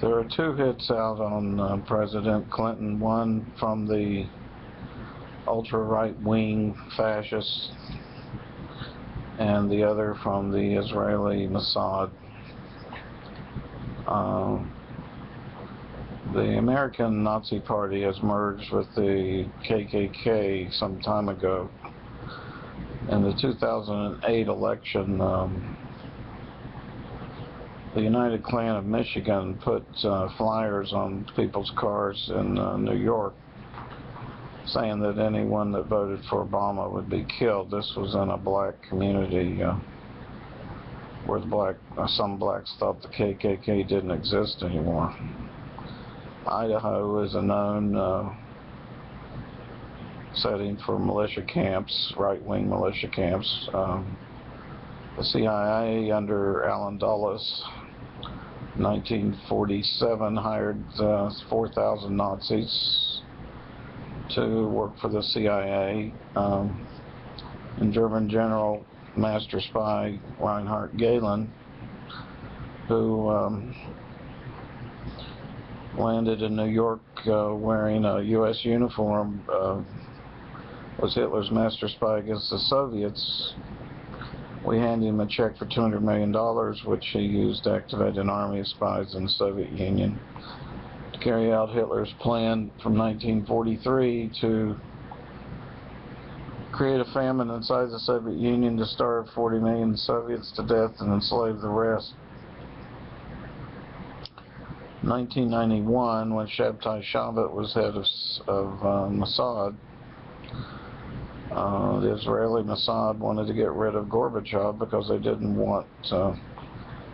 There are two hits out on President Clinton, one from the ultra-right-wing fascists and the other from the Israeli Mossad. The American Nazi Party has merged with the KKK some time ago. In the 2008 election, the United Klan of Michigan put flyers on people's cars in New York saying that anyone that voted for Obama would be killed. This was in a black community where some blacks thought the KKK didn't exist anymore. Idaho is a known setting for militia camps, right-wing militia camps. The CIA under Allen Dulles, 1947, hired 4,000 Nazis to work for the CIA. And German General Master Spy Reinhard Gehlen, who landed in New York wearing a U.S. uniform, was Hitler's master spy against the Soviets. We handed him a check for $200 million, which he used to activate an army of spies in the Soviet Union to carry out Hitler's plan from 1943 to create a famine inside the Soviet Union to starve 40 million Soviets to death and enslave the rest. 1991, when Shabtai Shabbat was head of Mossad, the Israeli Mossad wanted to get rid of Gorbachev because they didn't want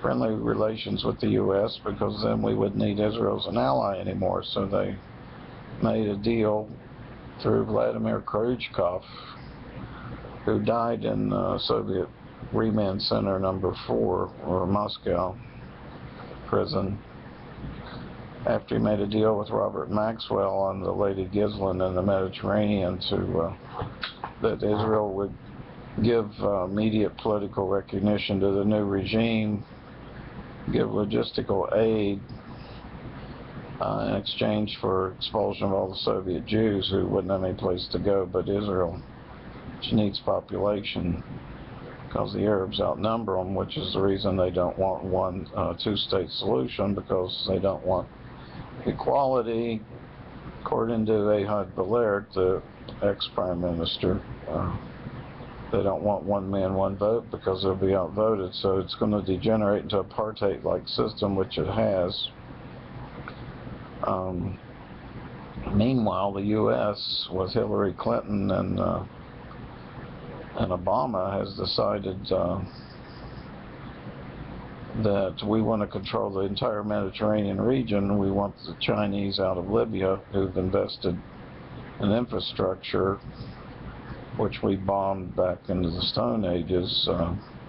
friendly relations with the U.S. because then we wouldn't need Israel as an ally anymore. So they made a deal through Vladimir Khrushchev, who died in Soviet Remand Center number 4, or Moscow prison, after he made a deal with Robert Maxwell on the Lady Ghislaine in the Mediterranean that Israel would give immediate political recognition to the new regime, give logistical aid in exchange for expulsion of all the Soviet Jews who wouldn't have any place to go but Israel, which needs population because the Arabs outnumber them, which is the reason they don't want one two-state solution, because they don't want equality. According to Ehud Barak, the ex-prime minister, they don't want one man, one vote because they'll be outvoted. So it's going to degenerate into apartheid-like system, which it has. Meanwhile, the U.S. with Hillary Clinton and Obama has decided that we want to control the entire Mediterranean region. We want the Chinese out of Libya, who've invested in infrastructure, which we bombed back into the Stone Ages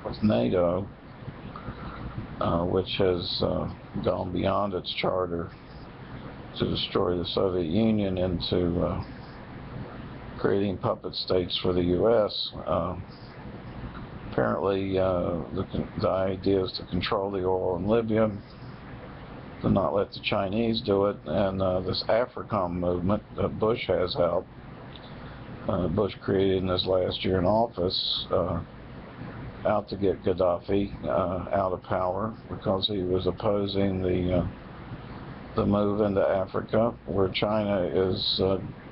with NATO, which has gone beyond its charter to destroy the Soviet Union into creating puppet states for the U.S. Apparently, the idea is to control the oil in Libya, to not let the Chinese do it, and this AFRICOM movement that Bush has out, Bush created in his last year in office, out to get Gaddafi out of power because he was opposing the move into Africa, where China is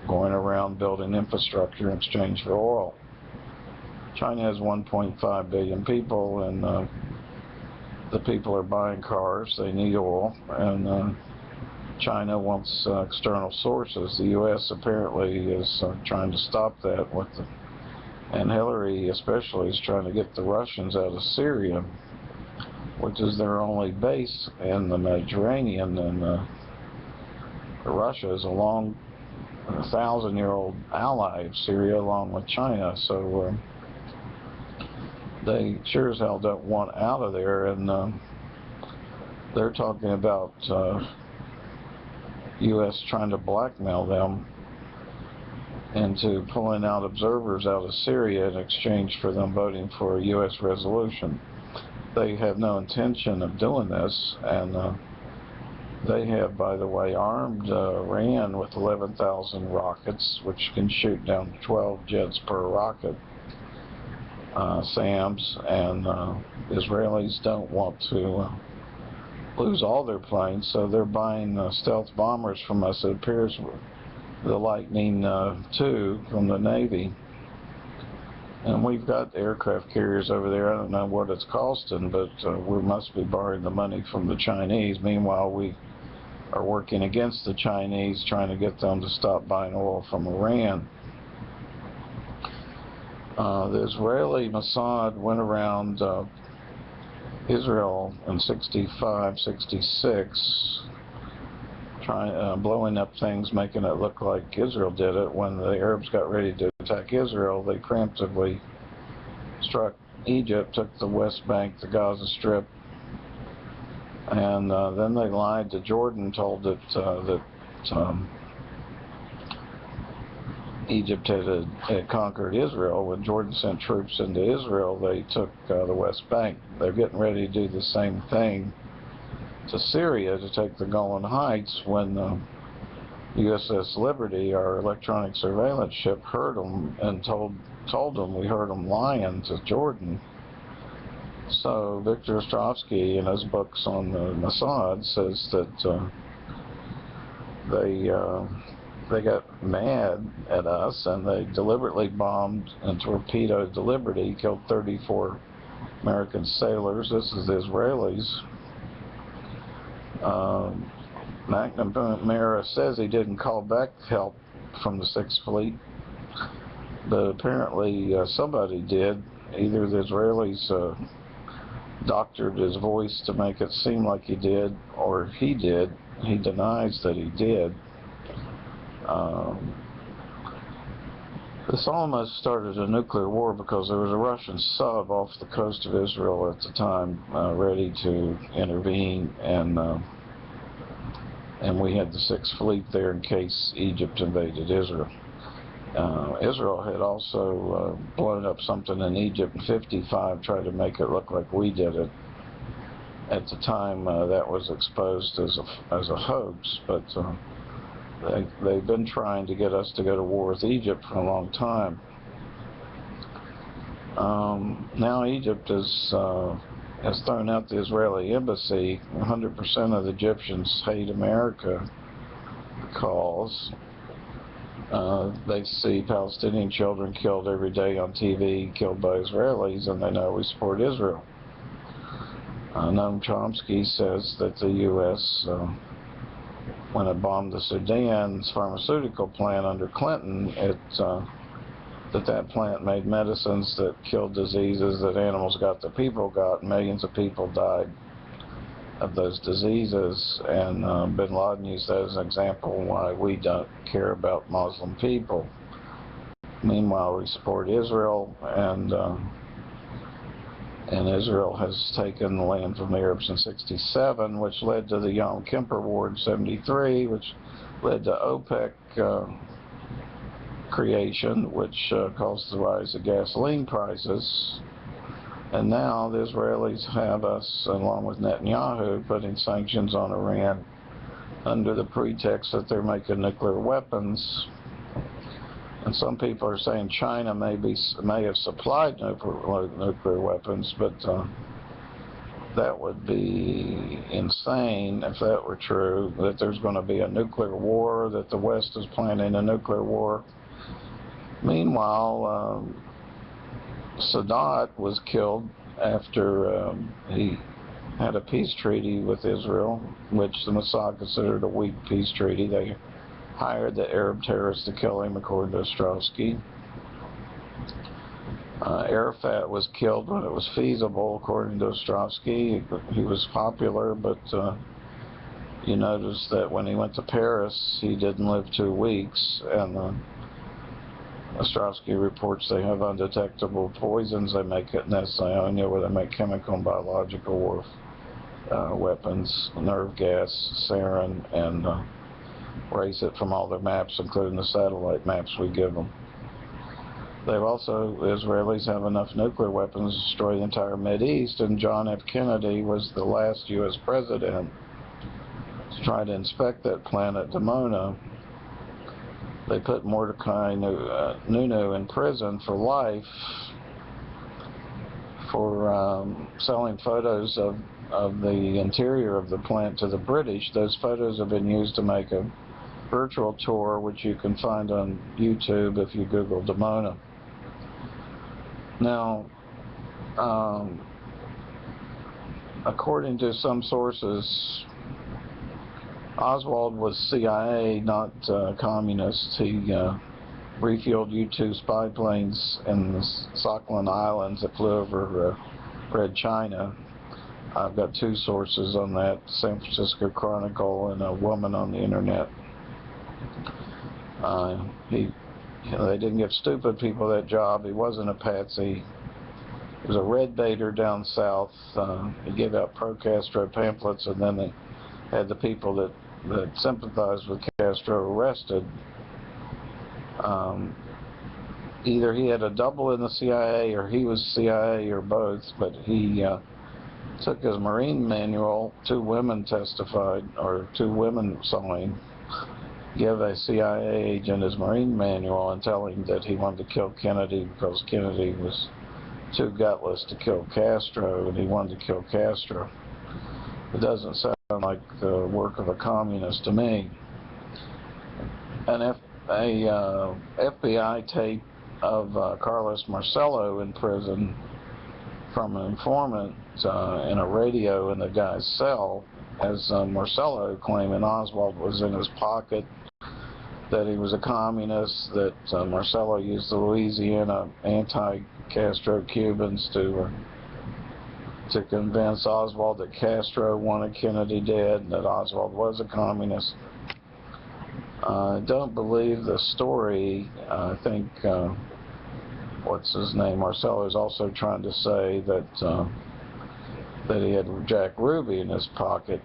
going around building infrastructure in exchange for oil. China has 1.5 billion people, and the people are buying cars. They need oil, and China wants external sources. The U.S. apparently is trying to stop that and Hillary especially is trying to get the Russians out of Syria, which is their only base in the Mediterranean, and Russia is a 1,000-year-old ally of Syria along with China, so they sure as hell don't want out of there, and they're talking about U.S. trying to blackmail them into pulling out observers out of Syria in exchange for them voting for a U.S. resolution. They have no intention of doing this, and They have, by the way, armed Iran with 11,000 rockets, which can shoot down 12 jets per rocket, SAMs, and Israelis don't want to lose all their planes, so they're buying stealth bombers from us. It appears the Lightning II from the Navy. And we've got aircraft carriers over there. I don't know what it's costing, but we must be borrowing the money from the Chinese. Meanwhile, we are working against the Chinese, trying to get them to stop buying oil from Iran. The Israeli Mossad went around Israel in 65, 66, blowing up things, making it look like Israel did it. When the Arabs got ready to attack Israel, they preemptively struck Egypt, took the West Bank, the Gaza Strip, and then they lied to Jordan, told it that Egypt had conquered Israel. When Jordan sent troops into Israel, they took the West Bank. They're getting ready to do the same thing to Syria, to take the Golan Heights, when USS Liberty, our electronic surveillance ship, heard them and told them we heard them lying to Jordan. So Victor Ostrovsky, in his books on the Mossad, says that they got mad at us and they deliberately bombed and torpedoed the Liberty, killed 34 American sailors. This is the Israelis. McNamara says he didn't call back help from the Sixth Fleet, but apparently somebody did. Either the Israelis doctored his voice to make it seem like he did, or he did. He denies that he did. This almost started a nuclear war because there was a Russian sub off the coast of Israel at the time, ready to intervene, and we had the Sixth Fleet there in case Egypt invaded Israel. Israel had also blown up something in Egypt in '55, tried to make it look like we did it. At the time, that was exposed as a hoax, but they've been trying to get us to go to war with Egypt for a long time. Now Egypt has thrown out the Israeli embassy. 100% of the Egyptians hate America because they see Palestinian children killed every day on TV, killed by Israelis, and they know we support Israel. Noam Chomsky says that the U.S., when it bombed the Sudan's pharmaceutical plant under Clinton, that plant made medicines that killed diseases that animals got that people got. Millions of people died of those diseases, and bin Laden used that as an example why we don't care about Muslim people. Meanwhile, we support Israel, and Israel has taken the land from the Arabs in '67, which led to the Yom Kippur War in '73, which led to OPEC creation, which caused the rise of gasoline prices. And now the Israelis have us, along with Netanyahu, putting sanctions on Iran under the pretext that they're making nuclear weapons. And some people are saying China may have supplied nuclear weapons, but that would be insane if that were true, that there's going to be a nuclear war, that the West is planning a nuclear war. Meanwhile, Sadat was killed after he had a peace treaty with Israel, which the Mossad considered a weak peace treaty. They hired the Arab terrorists to kill him, according to Ostrovsky. Arafat was killed when it was feasible, according to Ostrovsky. He was popular, but you notice that when he went to Paris, he didn't live 2 weeks, and Ostrovsky reports they have undetectable poisons they make at Netanyahu, where they make chemical and biological weapons, nerve gas, sarin, and erase it from all their maps, including the satellite maps we give them. The Israelis have enough nuclear weapons to destroy the entire Mideast, and John F. Kennedy was the last U.S. president to try to inspect that plant at Dimona. They put Mordecai Nuno in prison for life for selling photos of the interior of the plant to the British. Those photos have been used to make a virtual tour, which you can find on YouTube if you Google Dimona. Now, according to some sources, Oswald was CIA, not communist. He refueled U-2 spy planes in the Sakhalin Islands that flew over Red China. I've got two sources on that, San Francisco Chronicle and a woman on the internet. They didn't give stupid people that job. He wasn't a patsy. He was a red baiter down south. He gave out pro-Castro pamphlets, and then they had the people that sympathized with Castro arrested. Either he had a double in the CIA, or he was CIA, or both, but he took his Marine manual. Two women testified, or two women saw him give a CIA agent his Marine manual and tell him that he wanted to kill Kennedy because Kennedy was too gutless to kill Castro, and he wanted to kill Castro. It doesn't sound like the work of a communist to me. A FBI tape of Carlos Marcello in prison from an informant in a radio in the guy's cell, as Marcello claiming Oswald was in his pocket, that he was a communist, that Marcello used the Louisiana anti-Castro Cubans to convince Oswald that Castro wanted Kennedy dead, and that Oswald was a communist. I don't believe the story. I think, what's his name, Marcello is also trying to say that he had Jack Ruby in his pocket.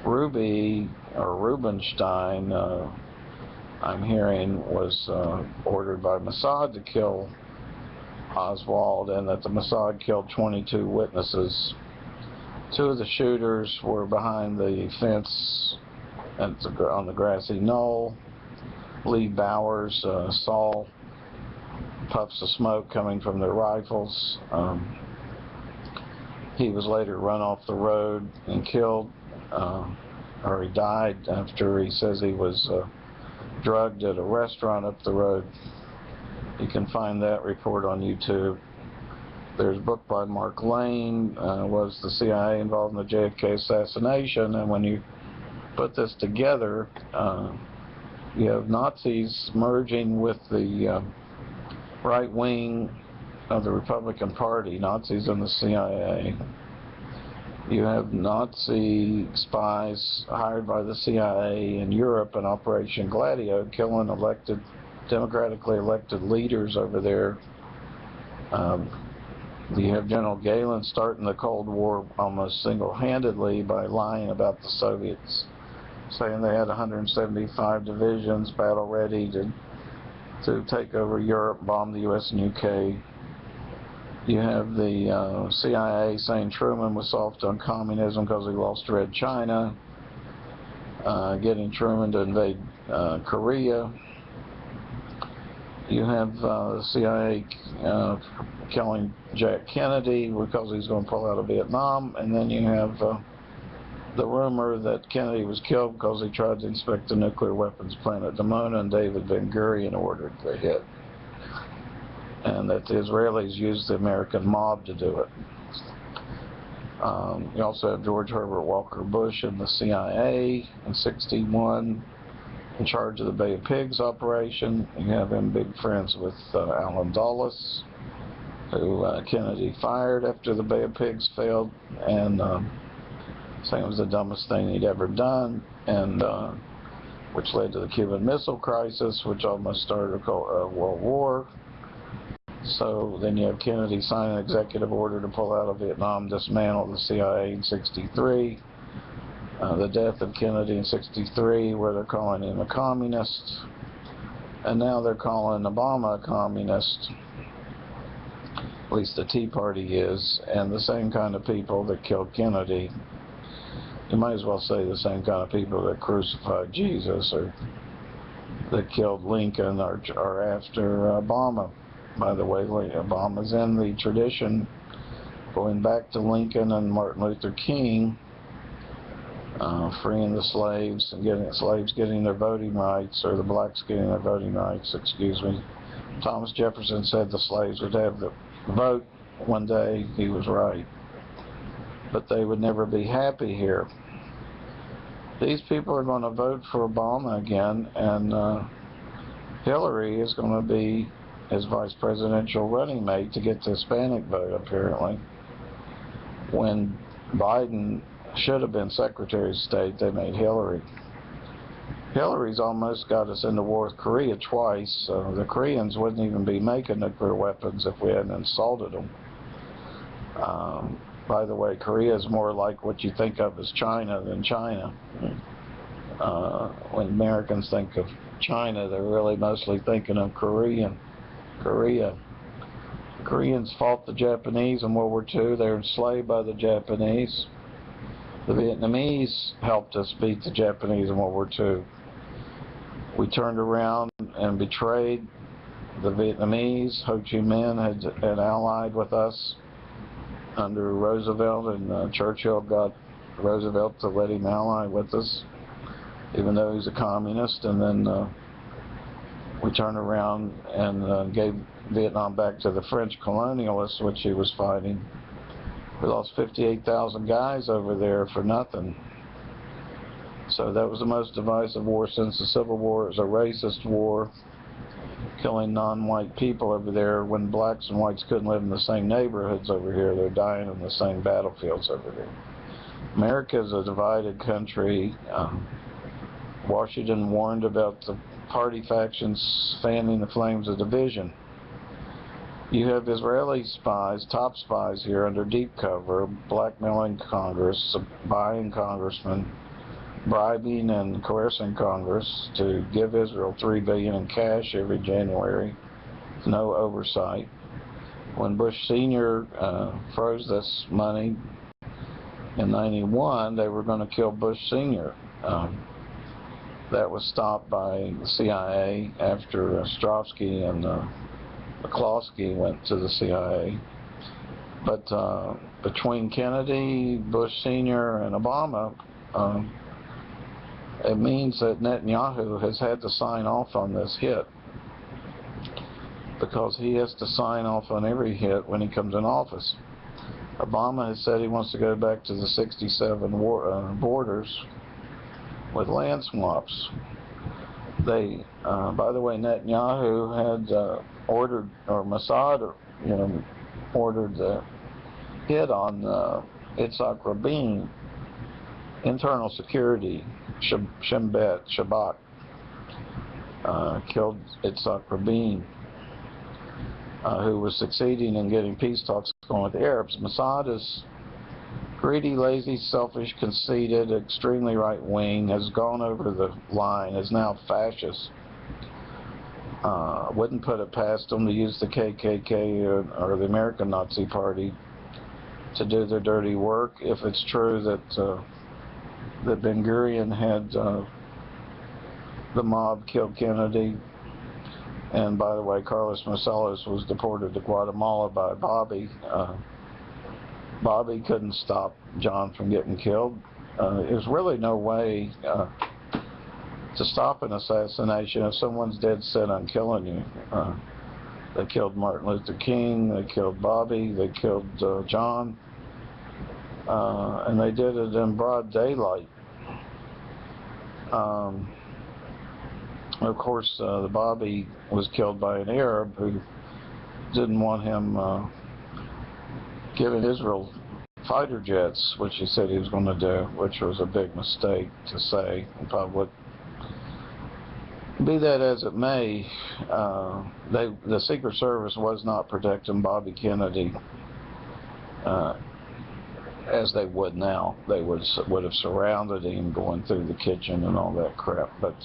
Ruby, or Rubenstein, I'm hearing, was ordered by Mossad to kill Oswald, and that the Mossad killed 22 witnesses. Two of the shooters were behind the fence on the grassy knoll. Lee Bowers saw puffs of smoke coming from their rifles. He was later run off the road and killed, or he died after he says he was drugged at a restaurant up the road. You can find that report on YouTube. There's a book by Mark Lane, was the CIA involved in the JFK assassination? And when you put this together, you have Nazis merging with the right wing of the Republican Party, Nazis in the CIA. You have Nazi spies hired by the CIA in Europe in Operation Gladio, killing democratically elected leaders over there. You have General Galen starting the Cold War almost single-handedly by lying about the Soviets, saying they had 175 divisions battle-ready to take over Europe, bomb the US and UK. You have the CIA saying Truman was soft on communism because he lost Red China, getting Truman to invade Korea. You have the CIA killing Jack Kennedy because he's going to pull out of Vietnam, and then you have the rumor that Kennedy was killed because he tried to inspect the nuclear weapons plant at Dimona, and David Ben-Gurion ordered the hit, and that the Israelis used the American mob to do it. You also have George Herbert Walker Bush in the CIA in '61, in charge of the Bay of Pigs operation. You have him big friends with Allen Dulles, who Kennedy fired after the Bay of Pigs failed, and saying it was the dumbest thing he'd ever done, and which led to the Cuban Missile Crisis, which almost started a World War. So then you have Kennedy sign an executive order to pull out of Vietnam, dismantle the CIA in '63. The death of Kennedy in '63, where they're calling him a communist, and now they're calling Obama a communist. At least the Tea Party is, and the same kind of people that killed Kennedy. You might as well say the same kind of people that crucified Jesus or that killed Lincoln are after Obama. By the way, Obama's in the tradition going back to Lincoln and Martin Luther King, freeing the slaves and getting their voting rights, or the blacks getting their voting rights, excuse me. Thomas Jefferson said the slaves would have the vote one day. He was right. But they would never be happy here. These people are going to vote for Obama again, and Hillary is going to be his vice presidential running mate to get the Hispanic vote, apparently. When Biden should have been Secretary of State, they made Hillary. Hillary's almost got us into war with Korea twice. The Koreans wouldn't even be making nuclear weapons if we hadn't insulted them. By the way, Korea is more like what you think of as China than China. When Americans think of China, they're really mostly thinking of Korea. The Koreans fought the Japanese in World War II. They were enslaved by the Japanese. The Vietnamese helped us beat the Japanese in World War II. We turned around and betrayed the Vietnamese. Ho Chi Minh had allied with us under Roosevelt, and Churchill got Roosevelt to let him ally with us, even though he's a communist. And then we turned around and gave Vietnam back to the French colonialists, which he was fighting. We lost 58,000 guys over there for nothing. So that was the most divisive war since the Civil War. It was a racist war, killing non-white people over there when blacks and whites couldn't live in the same neighborhoods over here. They're dying in the same battlefields over there. America is a divided country. Washington warned about the party factions fanning the flames of division. You have Israeli spies, top spies here under deep cover, blackmailing Congress, buying congressmen, bribing and coercing Congress to give Israel $3 billion in cash every January, no oversight. When Bush Sr. Froze this money in '91, they were going to kill Bush Sr. That was stopped by the CIA after Ostrovsky and McCloskey went to the CIA. But between Kennedy, Bush Sr., and Obama, it means that Netanyahu has had to sign off on this hit, because he has to sign off on every hit when he comes in office. Obama has said he wants to go back to the '67 borders with land swaps. By the way, Netanyahu had ordered, or Mossad, ordered the hit on Yitzhak Rabin, internal security, Shabak, killed Yitzhak Rabin, who was succeeding in getting peace talks going with the Arabs. Mossad is greedy, lazy, selfish, conceited, extremely right-wing, has gone over the line, is now fascist. Wouldn't put it past them to use the KKK or the American Nazi Party to do their dirty work. If it's true that Ben-Gurion had the mob kill Kennedy, and by the way, Carlos Marcellus was deported to Guatemala by Bobby. Bobby couldn't stop John from getting killed. There's really no way to stop an assassination if someone's dead set on killing you. They killed Martin Luther King, they killed Bobby, they killed John, and they did it in broad daylight. Of course, the Bobby was killed by an Arab who didn't want him giving Israel fighter jets, which he said he was going to do, which was a big mistake to say in public. Be that as it may, the Secret Service was not protecting Bobby Kennedy as they would now. They would have surrounded him going through the kitchen and all that crap. But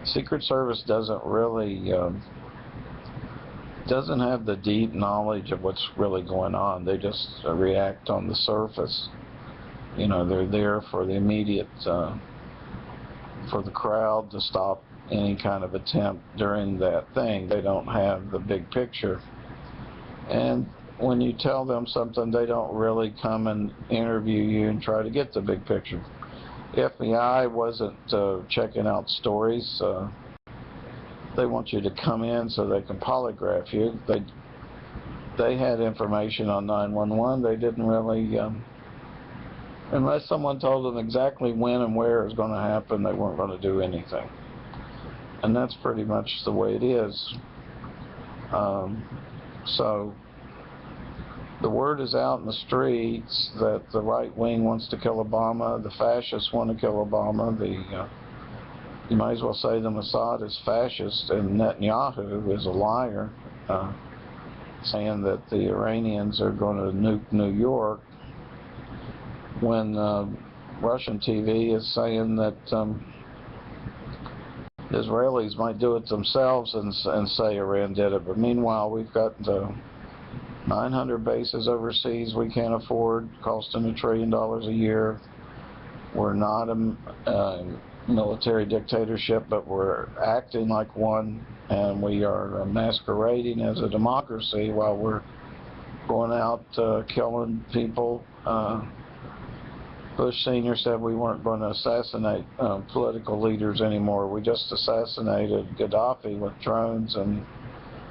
Secret Service doesn't really doesn't have the deep knowledge of what's really going on. They just react on the surface. you know, they're there for the immediate, for the crowd to stop any kind of attempt during that thing. They don't have the big picture. And when you tell them something, they don't really come and interview you and try to get the big picture. The FBI wasn't checking out stories. They want you to come in so they can polygraph you. They had information on 911. They didn't really, unless someone told them exactly when and where it was going to happen, they weren't going to do anything. And that's pretty much the way it is. So the word is out in the streets that the right wing wants to kill Obama, the fascists want to kill Obama, you might as well say the Mossad is fascist, and Netanyahu is a liar, saying that the Iranians are going to nuke New York, when Russian TV is saying that Israelis might do it themselves and say Iran did it. But meanwhile, we've got 900 bases overseas we can't afford, costing $1 trillion a year. We're not a military dictatorship, but we're acting like one, and we are masquerading as a democracy while we're going out killing people. Bush Sr. said we weren't going to assassinate political leaders anymore. We just assassinated Gaddafi with drones and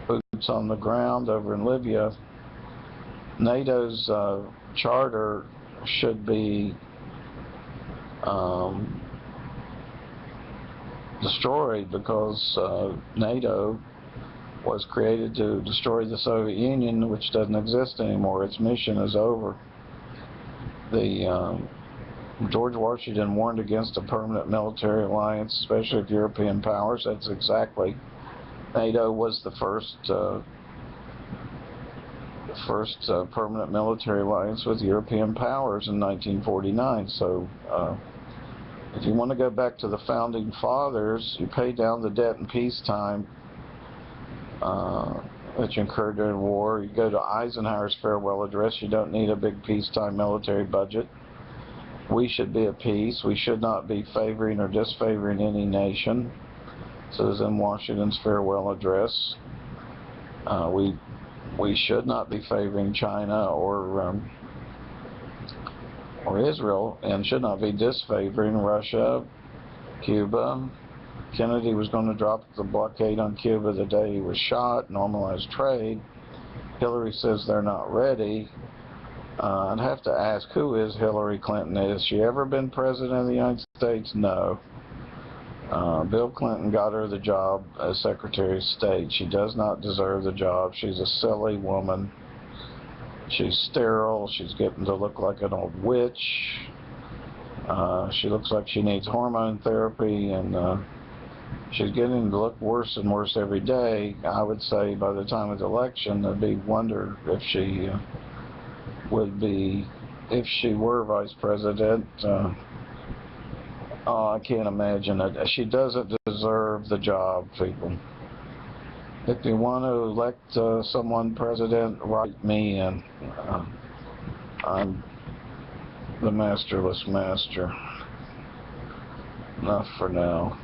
boots on the ground over in Libya. NATO's charter should be destroyed, because NATO was created to destroy the Soviet Union, which doesn't exist anymore. Its mission is over. George Washington warned against a permanent military alliance, especially with European powers. That's exactly. NATO was the first permanent military alliance with European powers in 1949. So if you want to go back to the founding fathers, you pay down the debt in peacetime that you incurred during war. You go to Eisenhower's farewell address. You don't need a big peacetime military budget. We should be at peace. We should not be favoring or disfavoring any nation. So it's in Washington's farewell address. We should not be favoring China or Israel, and should not be disfavoring Russia, Cuba. Kennedy was going to drop the blockade on Cuba the day he was shot, normalize trade. Hillary says they're not ready. I'd have to ask, who is Hillary Clinton? Has she ever been president of the United States? No. Bill Clinton got her the job as Secretary of State. She does not deserve the job. She's a silly woman. She's sterile. She's getting to look like an old witch. She looks like she needs hormone therapy, and she's getting to look worse and worse every day. I would say by the time of the election, it'd be wonder if she would be, if she were vice president. I can't imagine it. She doesn't deserve the job, people. If you want to elect someone president, write me in. I'm the masterless master. Enough for now.